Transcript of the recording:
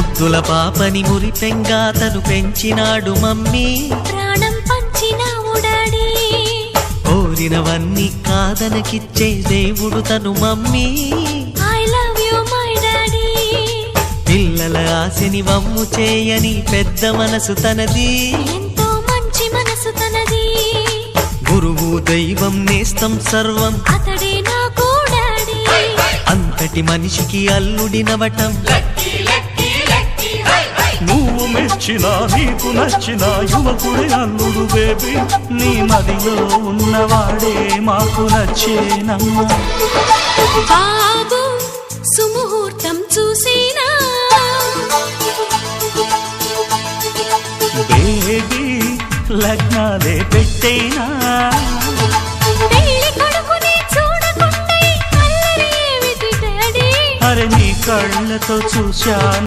ముద్దుల పాపని మురిపెంగా తను పెంచినాడు మమ్మీ, ప్రాణం పంచినావు డాడీ. కోరినవన్నీ కాదనకిచ్చే దేవుడు తను mummy, I love you my daddy. పిల్లల ఆశని వమ్ము చేయని పెద్ద మనసు తనది, ఎంతో మంచి మనసు తనది. గురువు దైవం నేస్తం సర్వం అతడే నాకు డాడీ. అంతటి మనిషికి అల్లుడినవటం, నువ్వు మెచ్చినా నీకు నచ్చిన యువకుడే అల్లుడు బేబీ. నీ మదిలో ఉన్నవాడే మాకు నచ్చేనమ్మా. బాబు సుముహూర్తం చూసినా, బేబీ లగ్నాలే పెట్టేనా. పెళ్లి కొడుకుని చూడకుండా ఈ అల్లరి ఏమిటి డాడీ? అరే నీ కళ్ళతో చూశాను.